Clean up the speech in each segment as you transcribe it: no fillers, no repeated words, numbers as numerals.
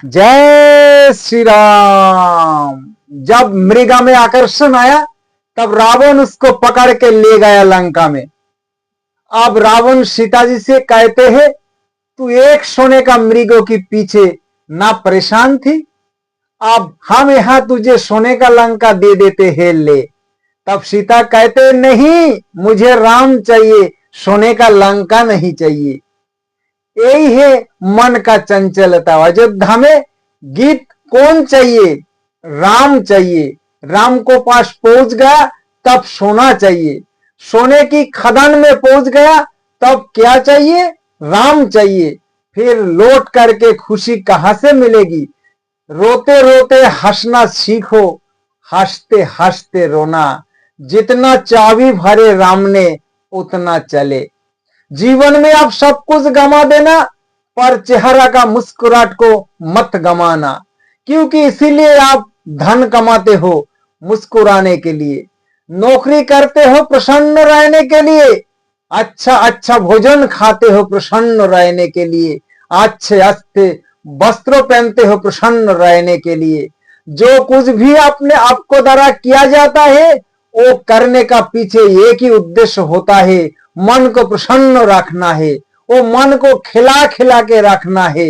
जय श्री राम। जब मृगा में आकर्षण आया तब रावण उसको पकड़ के ले गया लंका में। अब रावण सीता जी से कहते हैं, तू एक सोने का मृगों के पीछे ना परेशान थी, अब हम यहां तुझे सोने का लंका दे देते हैं, ले। तब सीता कहते, नहीं, मुझे राम चाहिए, सोने का लंका नहीं चाहिए। यही है मन का चंचलता। अयोध्या में गीत कौन चाहिए? राम चाहिए। राम को पास पहुंच गया तब सोना चाहिए। सोने की खदान में पहुंच गया तब क्या चाहिए? राम चाहिए। फिर लौट करके खुशी कहां से मिलेगी? रोते रोते हंसना सीखो, हंसते हंसते रोना। जितना चाबी भरे राम ने उतना चले। जीवन में आप सब कुछ गंवा देना, पर चेहरा का मुस्कुराहट को मत गंवाना, क्योंकि इसीलिए आप धन कमाते हो, मुस्कुराने के लिए। नौकरी करते हो प्रसन्न रहने के लिए। अच्छा अच्छा भोजन खाते हो प्रसन्न रहने के लिए। अच्छे अच्छे वस्त्रों पहनते हो प्रसन्न रहने के लिए। जो कुछ भी आपने आपको द्वारा किया जाता है वो करने का पीछे एक ही उद्देश्य होता है, मन को प्रसन्न रखना है, वो मन को खिला खिला के रखना है।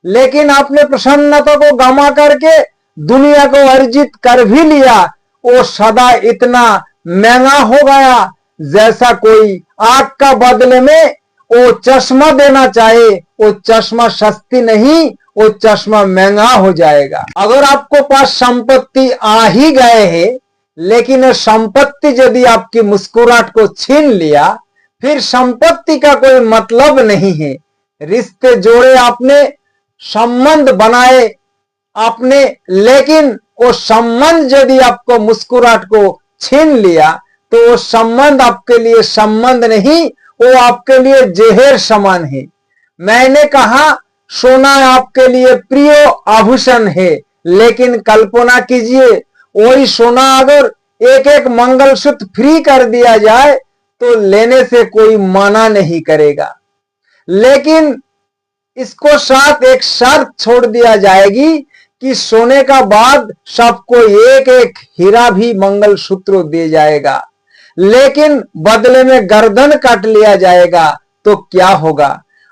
लेकिन आपने प्रसन्नता को गंवा करके दुनिया को अर्जित कर भी लिया, वो सदा इतना महंगा हो गया जैसा कोई आग का बदले में वो चश्मा देना चाहे, वो चश्मा सस्ती नहीं, वो चश्मा महंगा हो जाएगा। अगर आपको पास संपत्ति आ ही गए हैं, लेकिन संपत्ति यदि आपकी मुस्कुराहट को छीन लिया, फिर संपत्ति का कोई मतलब नहीं है। रिश्ते जोड़े आपने, संबंध बनाए आपने, लेकिन वो संबंध यदि आपको मुस्कुराहट को छीन लिया तो वो संबंध आपके लिए संबंध नहीं, वो आपके लिए जहर समान है। मैंने कहा सोना आपके लिए प्रिय आभूषण है, लेकिन कल्पना कीजिए वही सोना अगर एक एक मंगलसूत्र फ्री कर दिया जाए तो लेने से कोई मना नहीं करेगा। लेकिन इसको साथ एक शर्त छोड़ दिया जाएगी कि सोने का बाद सबको एक एक हीरा भी मंगलसूत्र दे जाएगा, लेकिन बदले में गर्दन काट लिया जाएगा तो क्या होगा?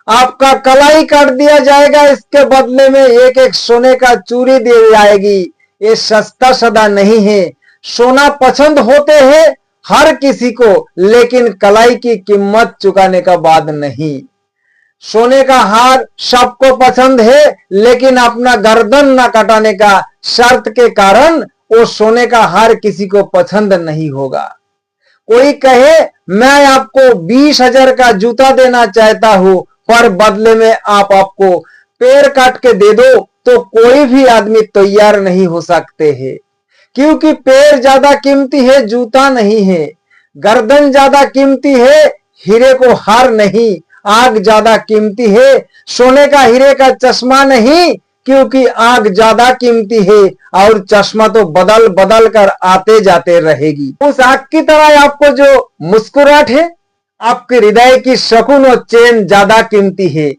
आपका कलाई काट दिया जाएगा, इसके बदले में एक एक सोने का चूड़ी दी जाएगी। ये सस्ता सदा नहीं है। सोना पसंद होते हैं हर किसी को, लेकिन कलाई की कीमत चुकाने का बाद नहीं। सोने का हार सबको पसंद है, लेकिन अपना गर्दन न कटाने का शर्त के कारण वो सोने का हार किसी को पसंद नहीं होगा। कोई कहे मैं आपको 20,000 का जूता देना चाहता हूं, पर बदले में आपको पैर काट के दे दो, तो कोई भी आदमी तैयार नहीं हो सकते हैं, क्योंकि पैर ज्यादा कीमती है, जूता नहीं है। गर्दन ज्यादा कीमती है, हीरे को हार नहीं। आग ज्यादा कीमती है, सोने का हीरे का चश्मा नहीं, क्योंकि आग ज्यादा कीमती है और चश्मा तो बदल बदल कर आते जाते रहेगी। उस आग की तरह आपको जो मुस्कुराहट है, आपके हृदय की सुकून और चैन ज्यादा कीमती है,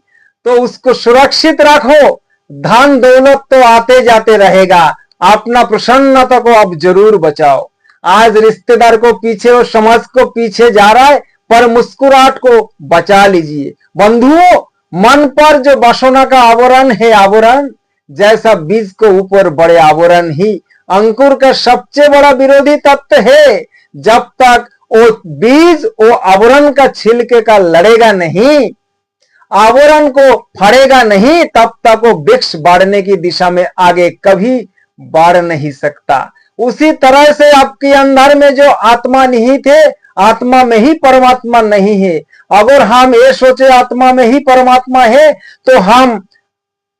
तो उसको सुरक्षित रखो। धन दौलत तो आते जाते रहेगा, अपना प्रसन्नता को आप जरूर बचाओ। आज रिश्तेदार को पीछे और समाज को पीछे जा रहा है, पर मुस्कुराहट को बचा लीजिए। बंधुओं, मन पर जो वासना का आवरण है, आवरण जैसा बीज को ऊपर बड़े आवरण ही अंकुर का सबसे बड़ा विरोधी तत्व है। जब तक वो बीज वो आवरण का छिलके का लड़ेगा नहीं, आवरण को फड़ेगा नहीं, तब तक वो वृक्ष बढ़ने की दिशा में आगे कभी बढ़ नहीं सकता। उसी तरह से आपके अंदर में जो आत्मा निहित है, आत्मा में ही परमात्मा नहीं है। अगर हम ये सोचे आत्मा में ही परमात्मा है, तो हम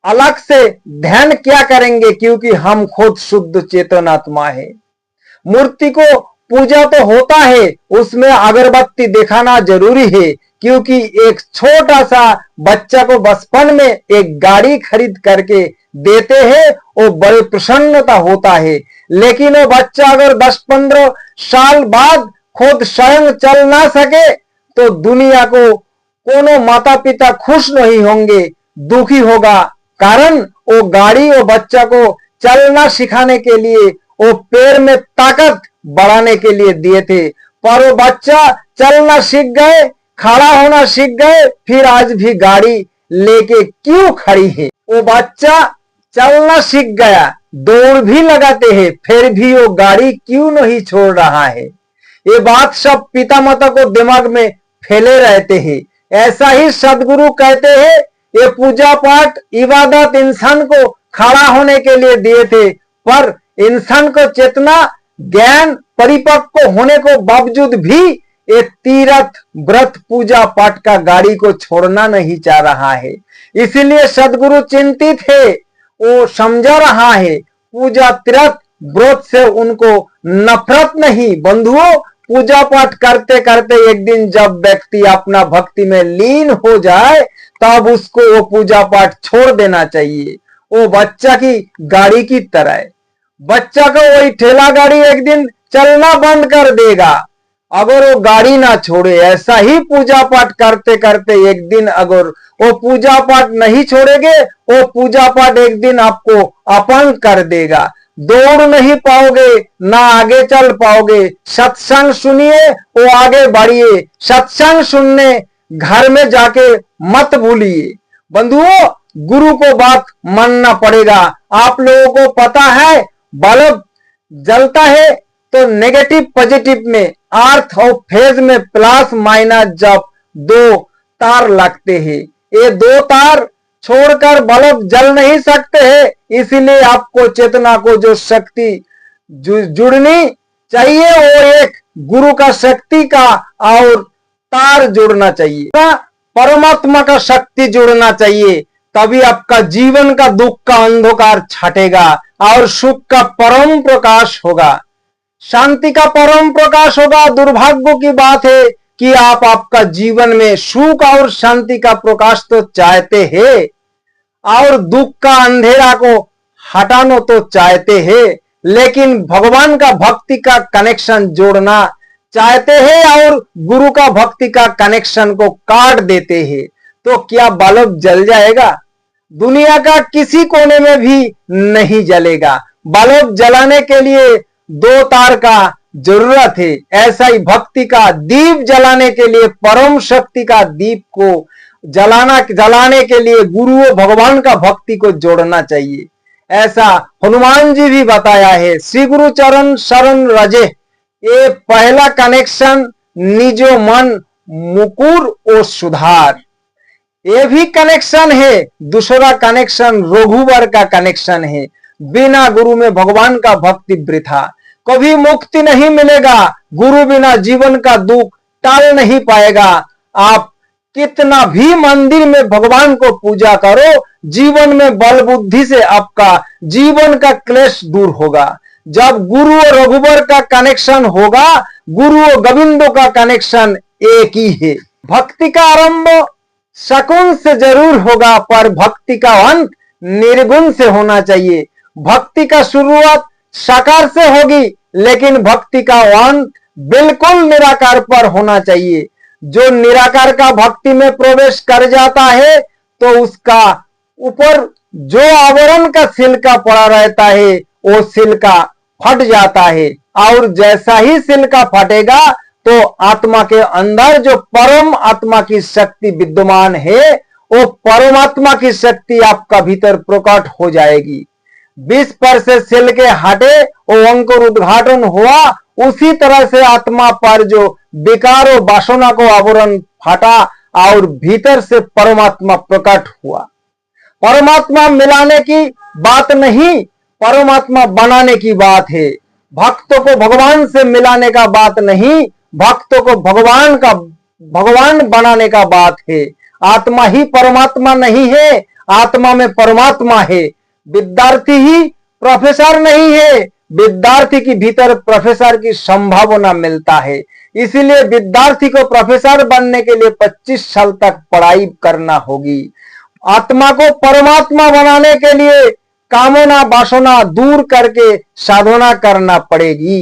अलग से ध्यान क्या करेंगे, क्योंकि हम खुद शुद्ध चेतन आत्मा है। मूर्ति को पूजा तो होता है, उसमें अगरबत्ती दिखाना जरूरी है, क्योंकि एक छोटा सा बच्चा को बचपन में एक गाड़ी खरीद करके देते हैं, वो बड़े प्रसन्नता होता है। लेकिन वो बच्चा अगर 10-15 साल बाद खुद स्वयं चल ना सके तो दुनिया को कोनो माता पिता खुश नहीं होंगे, दुखी होगा, कारण वो गाड़ी वो बच्चा को चलना सिखाने के लिए, वो पैर में ताकत बढ़ाने के लिए दिए थे। पर वो बच्चा चलना सीख गए, खड़ा होना सीख गए, फिर आज भी गाड़ी लेके क्यों खड़ी है? वो बच्चा चलना सीख गया, दौड़ भी लगाते हैं, फिर भी वो गाड़ी क्यों नहीं छोड़ रहा है? ये बात सब पिता माता को दिमाग में फैले रहते हैं। ऐसा ही सदगुरु कहते हैं, ये पूजा पाठ इबादत इंसान को खड़ा होने के लिए दिए थे, पर इंसान को चेतना ज्ञान परिपक्व होने को बावजूद भी ये तीर्थ व्रत पूजा पाठ का गाड़ी को छोड़ना नहीं चाह रहा है। इसीलिए सदगुरु चिंतित है, वो समझा रहा है पूजा तीर्थ व्रत से उनको नफरत नहीं। बंधुओं, पूजा पाठ करते करते एक दिन जब व्यक्ति अपना भक्ति में लीन हो जाए, तब उसको वो पूजा पाठ छोड़ देना चाहिए। वो बच्चा की गाड़ी की तरह है। बच्चा को वही ठेला गाड़ी एक दिन चलना बंद कर देगा अगर वो गाड़ी ना छोड़े। ऐसा ही पूजा पाठ करते करते एक दिन अगर वो पूजा पाठ नहीं छोड़ेंगे, वो पूजा पाठ एक दिन आपको अपंग कर देगा। दौड़ नहीं पाओगे, ना आगे चल पाओगे। सत्संग सुनिए, वो आगे बढ़िए। सत्संग सुनने घर में जाके मत भूलिए। बंधुओं, गुरु को बात मानना पड़ेगा। आप लोगों को पता है, बल्ब जलता है तो नेगेटिव पॉजिटिव में, अर्थ और फेज में प्लस माइनस जब दो तार लगते हैं, ये दो तार छोड़कर बल्ब जल नहीं सकते हैं। इसलिए आपको चेतना को जो शक्ति जुड़नी चाहिए, वो एक गुरु का शक्ति का और तार जुड़ना चाहिए, परमात्मा का शक्ति जुड़ना चाहिए। तभी आपका जीवन का दुख का अंधकार छटेगा और सुख का परम प्रकाश होगा, शांति का परम प्रकाश होगा। दुर्भाग्य की बात है कि आप आपका जीवन में सुख और शांति का प्रकाश तो चाहते हैं और दुख का अंधेरा को हटाना तो चाहते हैं, लेकिन भगवान का भक्ति का कनेक्शन जोड़ना चाहते हैं और गुरु का भक्ति का कनेक्शन को काट देते हैं, तो क्या बल्ब जल जाएगा? दुनिया का किसी कोने में भी नहीं जलेगा। बल्ब जलाने के लिए दो तार का जरूरत है। ऐसा ही भक्ति का दीप जलाने के लिए, परम शक्ति का दीप को जलाने के लिए गुरु भगवान का भक्ति को जोड़ना चाहिए। ऐसा हनुमान जी भी बताया है, श्री गुरु चरण शरण रजे। ये पहला कनेक्शन निजो मन मुकुर ओ सुधार, ये भी कनेक्शन है। दूसरा कनेक्शन रघुवर का कनेक्शन है। बिना गुरु में भगवान का भक्ति वृथा, कभी मुक्ति नहीं मिलेगा। गुरु बिना जीवन का दुख टाल नहीं पाएगा। आप कितना भी मंदिर में भगवान को पूजा करो, जीवन में बल बुद्धि से आपका जीवन का क्लेश दूर होगा। जब गुरु और रघुवर का कनेक्शन होगा, गुरु और गोविंदो का कनेक्शन एक ही है। भक्ति का आरंभ सकुन से जरूर होगा, पर भक्ति का अंत निर्गुण से होना चाहिए। भक्ति का शुरुआत साकार से होगी, लेकिन भक्ति का अंत बिल्कुल निराकार पर होना चाहिए। जो निराकार का भक्ति में प्रवेश कर जाता है, तो उसका ऊपर जो आवरण का सिल्का पड़ा रहता है, वो सिल्का फट जाता है। और जैसा ही सिल्का फटेगा, तो आत्मा के अंदर जो परम आत्मा की शक्ति विद्यमान है, वो परमात्मा की शक्ति आपका भीतर प्रकट हो जाएगी। 20% सिल्के हटे, वो अंकुर उद्घाटन हुआ। उसी तरह से आत्मा पर जो विकार और वासना को आवरण फटा और भीतर से परमात्मा प्रकट हुआ। परमात्मा मिलाने की बात नहीं, परमात्मा बनाने की बात है। भक्तों को भगवान से मिलाने का बात नहीं, भक्तों को भगवान बनाने का बात है। आत्मा ही परमात्मा नहीं है, आत्मा में परमात्मा है। विद्यार्थी ही प्रोफेसर नहीं है, विद्यार्थी के भीतर प्रोफेसर की संभावना मिलता है। इसीलिए विद्यार्थी को प्रोफेसर बनने के लिए 25 साल तक पढ़ाई करना होगी। आत्मा को परमात्मा बनाने के लिए कामना वासना दूर करके साधना करना पड़ेगी।